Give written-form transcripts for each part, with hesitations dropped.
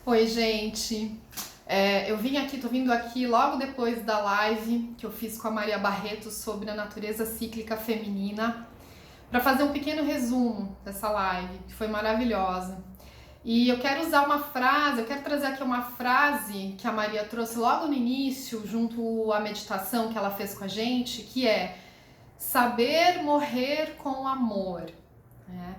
Oi, gente. Tô vindo aqui logo depois da live que eu fiz com a Maria Barreto sobre a natureza cíclica feminina, para fazer um pequeno resumo dessa live, que foi maravilhosa. E eu quero usar uma frase, eu quero trazer aqui uma frase que a Maria trouxe logo no início, junto à meditação que ela fez com a gente, que é saber morrer com amor, né?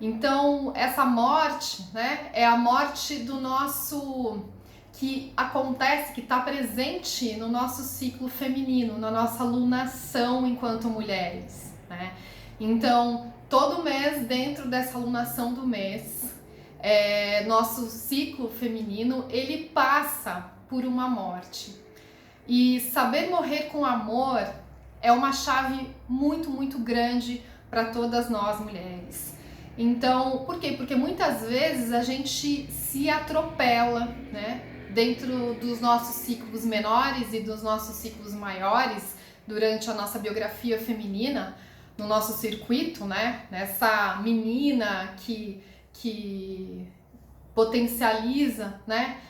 Então, essa morte, né, é a morte do nosso, que acontece, que está presente no nosso ciclo feminino, na nossa lunação enquanto mulheres, né? Então, todo mês, dentro dessa lunação do mês, nosso ciclo feminino, ele passa por uma morte. E saber morrer com amor é uma chave muito, muito grande para todas nós mulheres. Então, por quê? Porque muitas vezes a gente se atropela, né? Dentro dos nossos ciclos menores e dos nossos ciclos maiores, durante a nossa biografia feminina, no nosso circuito, né? Nessa menina que potencializa, né?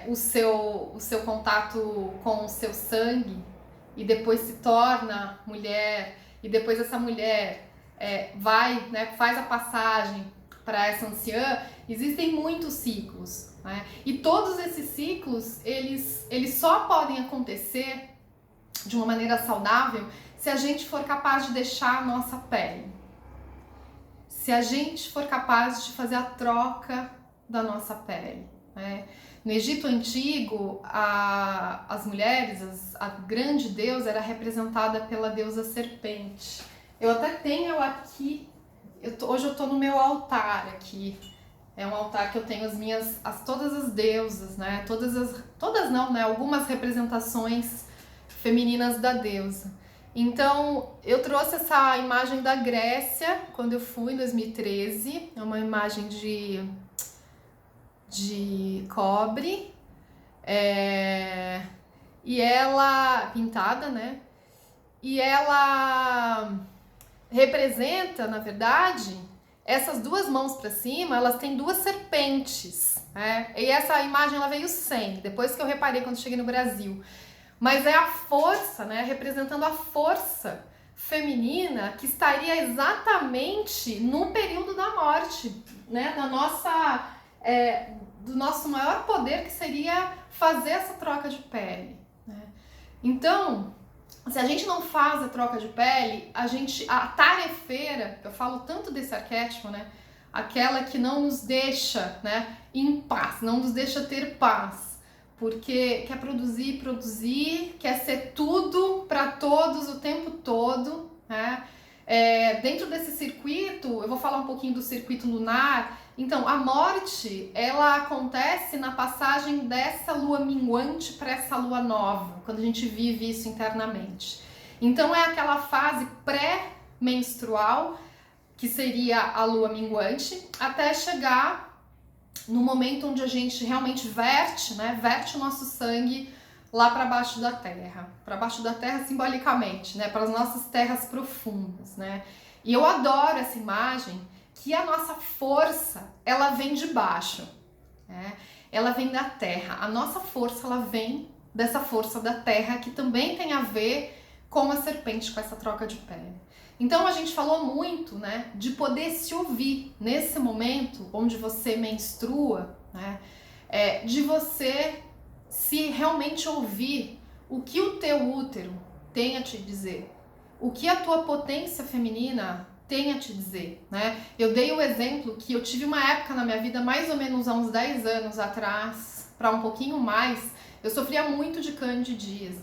O seu contato com o seu sangue e depois se torna mulher, e depois essa mulher vai, né, faz a passagem para essa anciã. Existem muitos ciclos, né? E todos esses ciclos, eles só podem acontecer de uma maneira saudável se a gente for capaz de deixar a nossa pele. Se a gente for capaz de fazer a troca da nossa pele, né? No Egito Antigo, as mulheres, a grande deusa era representada pela deusa serpente. Eu até tenho aqui, hoje eu tô no meu altar aqui. É um altar que eu tenho todas as deusas, né? Todas não, né? Algumas representações femininas da deusa. Então, eu trouxe essa imagem da Grécia quando eu fui em 2013. É uma imagem de cobre. E ela, pintada, né? E ela representa, na verdade, essas duas mãos para cima, elas têm duas serpentes, né? E essa imagem ela veio sem, depois que eu reparei quando cheguei no Brasil. Mas é a força, né? Representando a força feminina que estaria exatamente no período da morte, né? Do nosso maior poder, que seria fazer essa troca de pele, né? Então, se a gente não faz a troca de pele, a tarefeira, eu falo tanto desse arquétipo, né? Aquela que não nos deixa, né, em paz, não nos deixa ter paz, porque quer produzir, quer ser tudo para todos o tempo todo, né? Dentro desse circuito, eu vou falar um pouquinho do circuito lunar. Então, a morte, ela acontece na passagem dessa lua minguante para essa lua nova, quando a gente vive isso internamente. Então, é aquela fase pré-menstrual, que seria a lua minguante, até chegar no momento onde a gente realmente verte, né? Verte o nosso sangue lá para baixo da terra simbolicamente, né? Para as nossas terras profundas, né? E eu adoro essa imagem, que a nossa força, ela vem de baixo, né? Ela vem da terra. A nossa força, ela vem dessa força da terra, que também tem a ver com a serpente, com essa troca de pele. Então a gente falou muito, né, de poder se ouvir nesse momento onde você menstrua, né? De você se realmente ouvir o que o teu útero tem a te dizer, o que a tua potência feminina tem a te dizer, né? Eu dei o exemplo que eu tive uma época na minha vida, mais ou menos há uns 10 anos atrás, para um pouquinho mais, eu sofria muito de candidíase.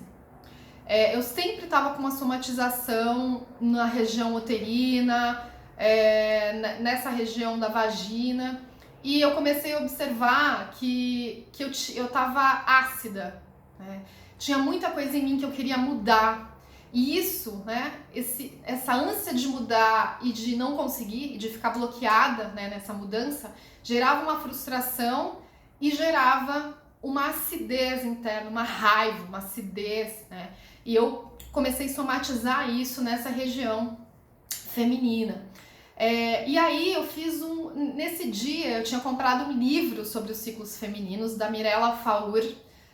Eu sempre estava com uma somatização na região uterina, nessa região da vagina, e eu comecei a observar que eu estava ácida, né? Tinha muita coisa em mim que eu queria mudar. E isso, né, essa ânsia de mudar e de não conseguir, e de ficar bloqueada, né, nessa mudança, gerava uma frustração e gerava uma acidez interna, uma raiva, uma acidez, né? E eu comecei a somatizar isso nessa região feminina. E aí eu fiz nesse dia eu tinha comprado um livro sobre os ciclos femininos da Mirella Faur,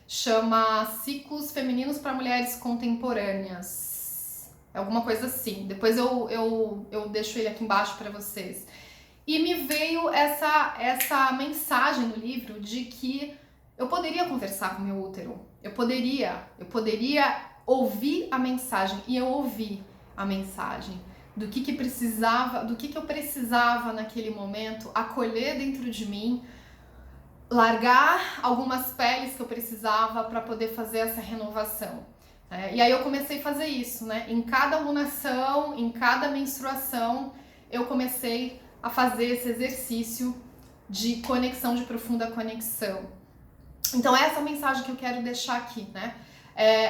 chama Ciclos Femininos para Mulheres Contemporâneas, alguma coisa assim. Depois eu deixo ele aqui embaixo para vocês. E me veio essa mensagem no livro de que eu poderia conversar com o meu útero, eu poderia ouvir a mensagem, e eu ouvi a mensagem do que precisava, do que eu precisava naquele momento acolher dentro de mim, largar algumas peles que eu precisava para poder fazer essa renovação. E aí eu comecei a fazer isso, né? Em cada lunação, em cada menstruação, eu comecei a fazer esse exercício de conexão, de profunda conexão. Então essa é a mensagem que eu quero deixar aqui, né?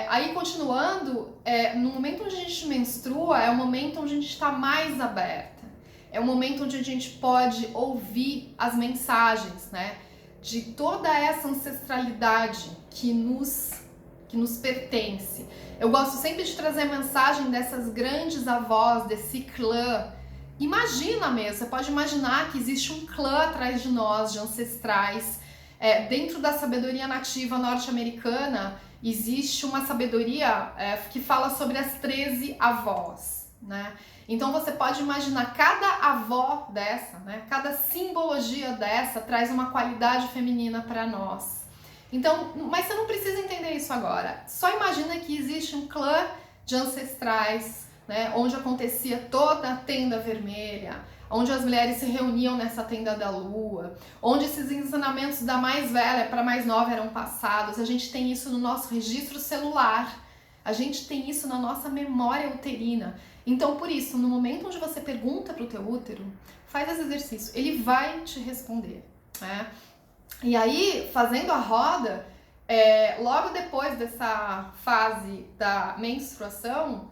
Aí continuando, no momento onde a gente menstrua, é o momento onde a gente está mais aberta. É o momento onde a gente pode ouvir as mensagens, né? De toda essa ancestralidade que nos pertence. Eu gosto sempre de trazer a mensagem dessas grandes avós, desse clã. Imagina mesmo, você pode imaginar que existe um clã atrás de nós, de ancestrais. Dentro da sabedoria nativa norte-americana, existe uma sabedoria que fala sobre as 13 avós, né? Então você pode imaginar cada avó dessa, né? Cada simbologia dessa traz uma qualidade feminina para nós. Então, mas você não precisa entender isso agora. Só imagina que existe um clã de ancestrais, né? Onde acontecia toda a tenda vermelha, onde as mulheres se reuniam nessa tenda da lua, onde esses ensinamentos da mais velha para a mais nova eram passados. A gente tem isso no nosso registro celular, a gente tem isso na nossa memória uterina. Então, por isso, no momento onde você pergunta para o teu útero, faz esse exercício, ele vai te responder, né? E aí, fazendo a roda, logo depois dessa fase da menstruação,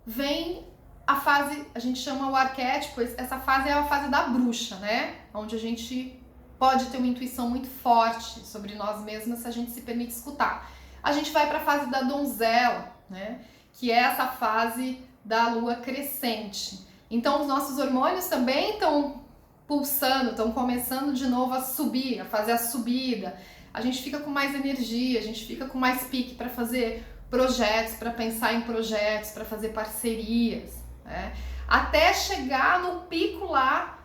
vem a fase, a gente chama o arquétipo, essa fase é a fase da bruxa, né? Onde a gente pode ter uma intuição muito forte sobre nós mesmas se a gente se permite escutar. A gente vai para a fase da donzela, né? Que é essa fase da lua crescente. Então os nossos hormônios também estão pulsando, estão começando de novo a subir, a fazer a subida. A gente fica com mais energia, a gente fica com mais pique para fazer projetos, para pensar em projetos, para fazer parcerias, né? Até chegar no pico lá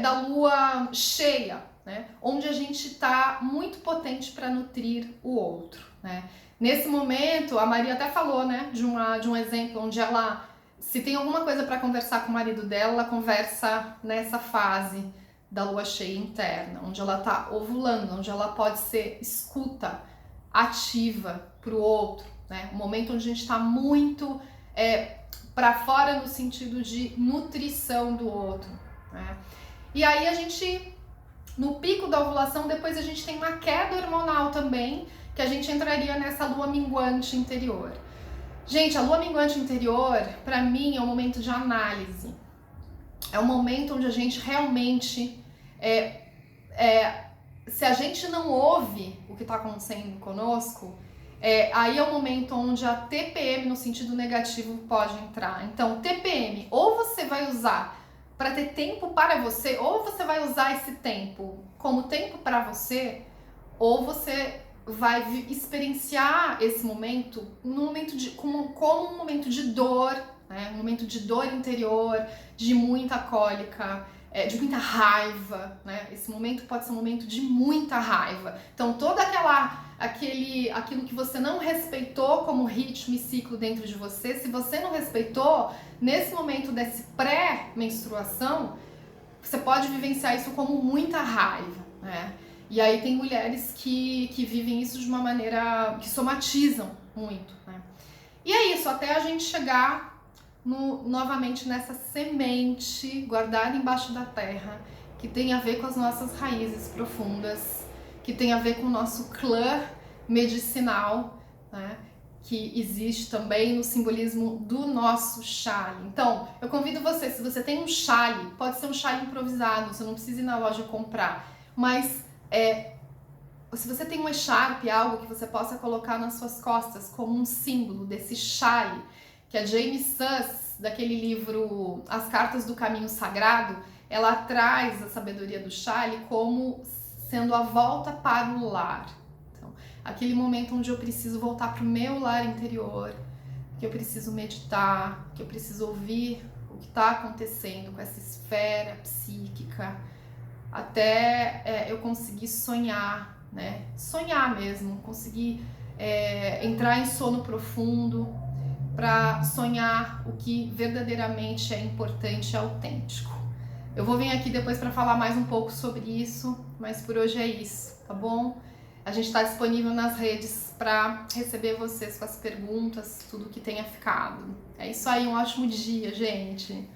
da lua cheia, né? Onde a gente está muito potente para nutrir o outro, né? Nesse momento, a Maria até falou, né, de um exemplo onde ela, se tem alguma coisa para conversar com o marido dela, ela conversa nessa fase da lua cheia interna, onde ela está ovulando, onde ela pode ser escuta ativa para o outro, né? Um momento onde a gente está muito para fora no sentido de nutrição do outro, né? E aí a gente, no pico da ovulação, depois a gente tem uma queda hormonal também, que a gente entraria nessa lua minguante interior. Gente, a lua minguante interior, para mim, é um momento de análise. É um momento onde a gente realmente, se a gente não ouve o que está acontecendo conosco, aí é o momento onde a TPM, no sentido negativo, pode entrar. Então, TPM, ou você vai usar para ter tempo para você, ou você vai usar esse tempo como tempo para você, ou você vai experienciar esse momento como um momento de dor, né? Um momento de dor interior, de muita cólica, de muita raiva, né? Esse momento pode ser um momento de muita raiva. Então, toda aquilo que você não respeitou como ritmo e ciclo dentro de você, se você não respeitou, nesse momento desse pré-menstruação, você pode vivenciar isso como muita raiva, né? E aí tem mulheres que vivem isso de uma maneira que somatizam muito, né? E é isso, até a gente chegar novamente nessa semente guardada embaixo da terra, que tem a ver com as nossas raízes profundas, que tem a ver com o nosso clã medicinal, né? Que existe também no simbolismo do nosso chale. Então, eu convido você, se você tem um chale, pode ser um chale improvisado, você não precisa ir na loja comprar, mas se você tem um echarpe, algo que você possa colocar nas suas costas como um símbolo desse chale, que a Jamie Suss daquele livro As Cartas do Caminho Sagrado, ela traz a sabedoria do Shali como sendo a volta para o lar. Então, aquele momento onde eu preciso voltar para o meu lar interior, que eu preciso meditar, que eu preciso ouvir o que está acontecendo com essa esfera psíquica, até eu conseguir sonhar, né? Sonhar mesmo, conseguir entrar em sono profundo para sonhar o que verdadeiramente é importante e autêntico. Eu vou vir aqui depois para falar mais um pouco sobre isso, mas por hoje é isso, tá bom? A gente está disponível nas redes para receber vocês com as perguntas, tudo que tenha ficado. É isso aí, um ótimo dia, gente!